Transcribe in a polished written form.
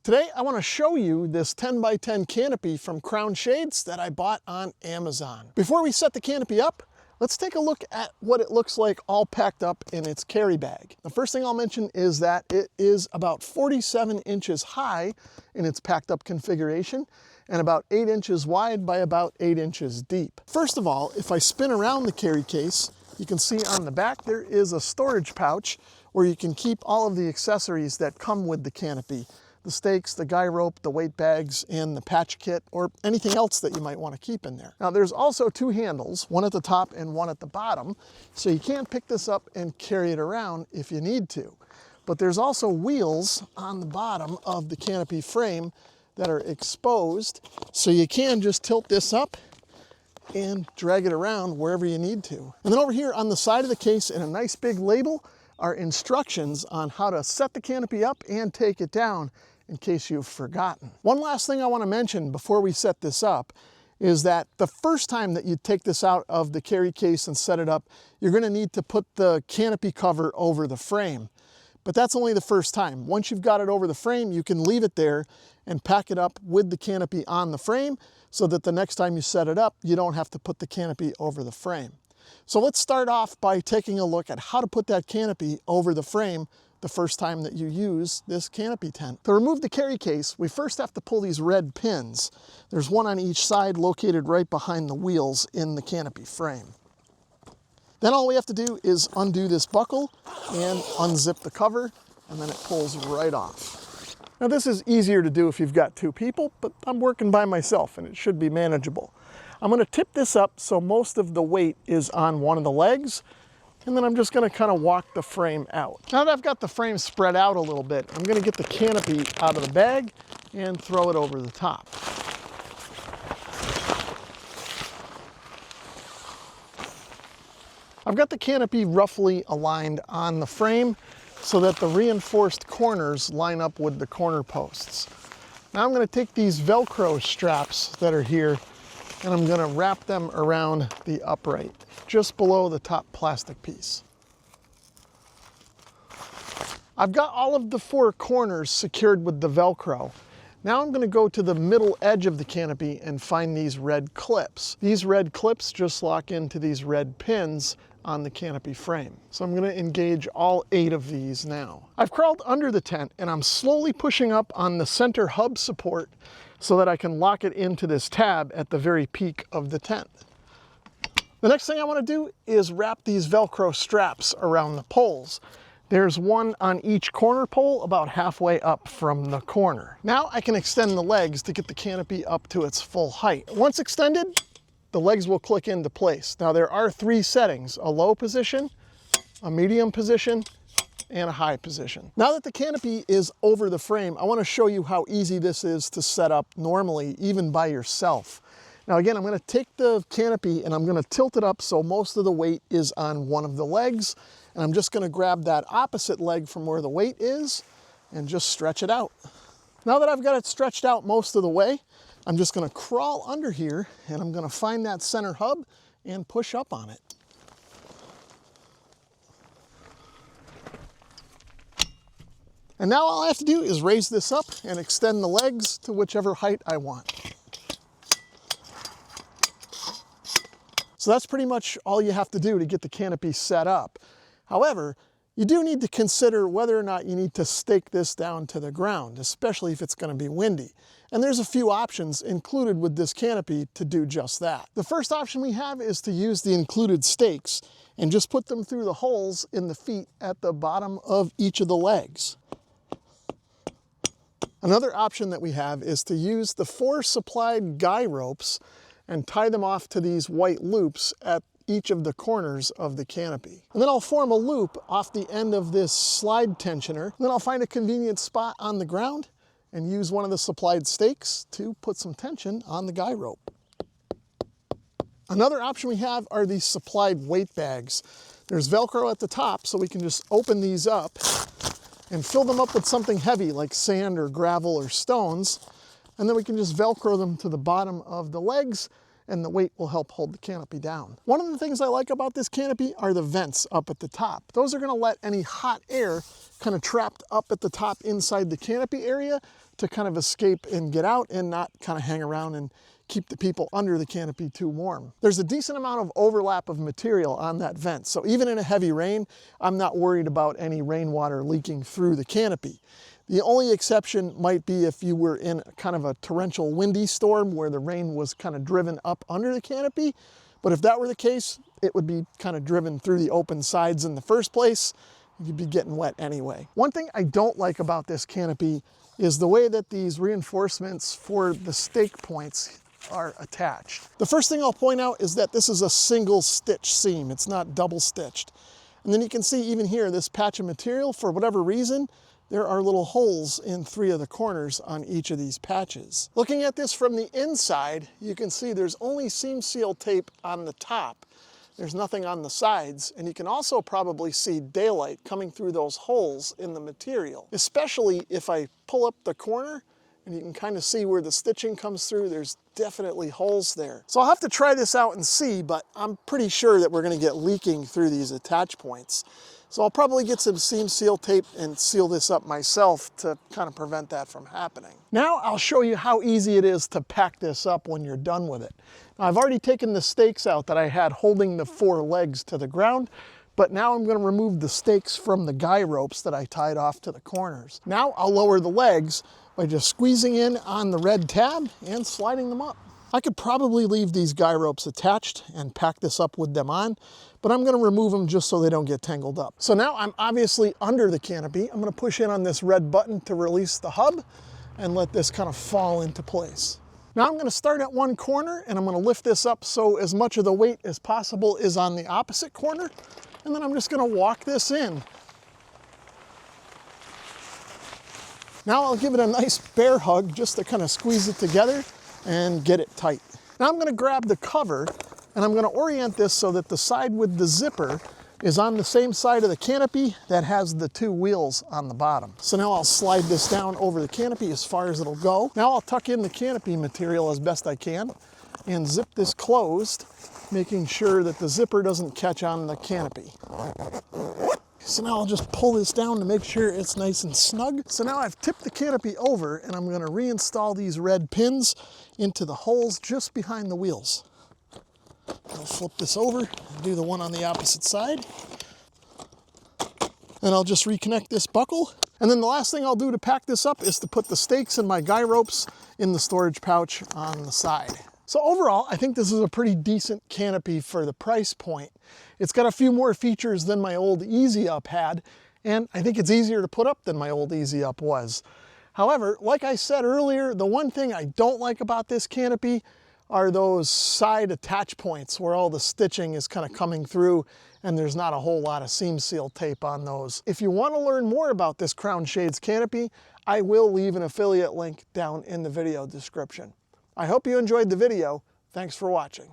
Today I want to show you this 10 by 10 canopy from Crown Shades that I bought on Amazon. Before we set the canopy up, let's take a look at what it looks like all packed up in its carry bag. The first thing I'll mention is that it is about 47 inches high in its packed up configuration and about 8 inches wide by about 8 inches deep. First of all, if I spin around the carry case, you can see on the back there is a storage pouch where you can keep all of the accessories that come with the canopy. The stakes, the guy rope, the weight bags, and the patch kit, or anything else that you might want to keep in there. Now there's also two handles, one at the top and one at the bottom, so you can pick this up and carry it around if you need to. But there's also wheels on the bottom of the canopy frame that are exposed, so you can just tilt this up and drag it around wherever you need to. And then over here on the side of the case in a nice big label are instructions on how to set the canopy up and take it down in case you've forgotten. One last thing I want to mention before we set this up is that the first time that you take this out of the carry case and set it up, you're going to need to put the canopy cover over the frame. But that's only the first time. Once you've got it over the frame, you can leave it there and pack it up with the canopy on the frame so that the next time you set it up, you don't have to put the canopy over the frame. So let's start off by taking a look at how to put that canopy over the frame the first time that you use this canopy tent. To remove the carry case, we first have to pull these red pins. There's one on each side located right behind the wheels in the canopy frame. Then all we have to do is undo this buckle and unzip the cover, and then it pulls right off. Now this is easier to do if you've got two people, but I'm working by myself and it should be manageable. I'm going to tip this up so most of the weight is on one of the legs, and then I'm just going to kind of walk the frame out. Now that I've got the frame spread out a little bit, I'm going to get the canopy out of the bag and throw it over the top. I've got the canopy roughly aligned on the frame so that the reinforced corners line up with the corner posts. Now I'm going to take these Velcro straps that are here and I'm going to wrap them around the upright, just below the top plastic piece. I've got all of the four corners secured with the Velcro. Now I'm going to go to the middle edge of the canopy and find these red clips. These red clips just lock into these red pins on the canopy frame. So I'm going to engage all 8 of these now. I've crawled under the tent and I'm slowly pushing up on the center hub support so that I can lock it into this tab at the very peak of the tent. The next thing I want to do is wrap these Velcro straps around the poles. There's one on each corner pole about halfway up from the corner. Now I can extend the legs to get the canopy up to its full height. Once extended, the legs will click into place. Now there are 3 settings: a low position, a medium position, and a high position. Now that the canopy is over the frame, I want to show you how easy this is to set up normally, even by yourself. Now again, I'm going to take the canopy and I'm going to tilt it up so most of the weight is on one of the legs, and I'm just going to grab that opposite leg from where the weight is and just stretch it out. Now that I've got it stretched out most of the way, I'm just going to crawl under here and I'm going to find that center hub and push up on it. And now all I have to do is raise this up and extend the legs to whichever height I want. So that's pretty much all you have to do to get the canopy set up. However, you do need to consider whether or not you need to stake this down to the ground, especially if it's going to be windy. And there's a few options included with this canopy to do just that. The first option we have is to use the included stakes and just put them through the holes in the feet at the bottom of each of the legs. Another option that we have is to use the 4 supplied guy ropes and tie them off to these white loops at each of the corners of the canopy. And then I'll form a loop off the end of this slide tensioner. And then I'll find a convenient spot on the ground and use one of the supplied stakes to put some tension on the guy rope. Another option we have are these supplied weight bags. There's Velcro at the top, so we can just open these up and fill them up with something heavy like sand or gravel or stones, and then we can just Velcro them to the bottom of the legs and the weight will help hold the canopy down. One of the things I like about this canopy are the vents up at the top. Those are going to let any hot air kind of trapped up at the top inside the canopy area to kind of escape and get out and not kind of hang around and keep the people under the canopy too warm. There's a decent amount of overlap of material on that vent, so even in a heavy rain, I'm not worried about any rainwater leaking through the canopy. The only exception might be if you were in kind of a torrential windy storm where the rain was kind of driven up under the canopy. But if that were the case, it would be kind of driven through the open sides in the first place. You'd be getting wet anyway. One thing I don't like about this canopy is the way that these reinforcements for the stake points are attached. The first thing I'll point out is that this is a single stitch seam. It's not double stitched. And then you can see even here, this patch of material, for whatever reason, there are little holes in 3 of the corners on each of these patches. Looking at this from the inside, you can see there's only seam seal tape on the top. There's nothing on the sides, and you can also probably see daylight coming through those holes in the material. Especially if I pull up the corner, and you can kind of see where the stitching comes through, there's definitely holes there. So I'll have to try this out and see, but I'm pretty sure that we're gonna get leaking through these attach points. So I'll probably get some seam seal tape and seal this up myself to kind of prevent that from happening. Now I'll show you how easy it is to pack this up when you're done with it. Now I've already taken the stakes out that I had holding the 4 legs to the ground, but now I'm going to remove the stakes from the guy ropes that I tied off to the corners. Now I'll lower the legs by just squeezing in on the red tab and sliding them up. I could probably leave these guy ropes attached and pack this up with them on, but I'm gonna remove them just so they don't get tangled up. So now I'm obviously under the canopy. I'm gonna push in on this red button to release the hub and let this kind of fall into place. Now I'm gonna start at one corner and I'm gonna lift this up so as much of the weight as possible is on the opposite corner. And then I'm just gonna walk this in. Now I'll give it a nice bear hug just to kind of squeeze it together and get it tight. Now I'm going to grab the cover and I'm going to orient this so that the side with the zipper is on the same side of the canopy that has the 2 wheels on the bottom. So now I'll slide this down over the canopy as far as it'll go. Now I'll tuck in the canopy material as best I can and zip this closed, making sure that the zipper doesn't catch on the canopy. So now I'll just pull this down to make sure it's nice and snug. So now I've tipped the canopy over and I'm going to reinstall these red pins into the holes just behind the wheels. I'll flip this over and do the one on the opposite side. And I'll just reconnect this buckle. And then the last thing I'll do to pack this up is to put the stakes and my guy ropes in the storage pouch on the side. So overall, I think this is a pretty decent canopy for the price point. It's got a few more features than my old Easy Up had, and I think it's easier to put up than my old Easy Up was. However, like I said earlier, the one thing I don't like about this canopy are those side attach points where all the stitching is kind of coming through and there's not a whole lot of seam seal tape on those. If you want to learn more about this Crown Shades canopy, I will leave an affiliate link down in the video description. I hope you enjoyed the video. Thanks for watching.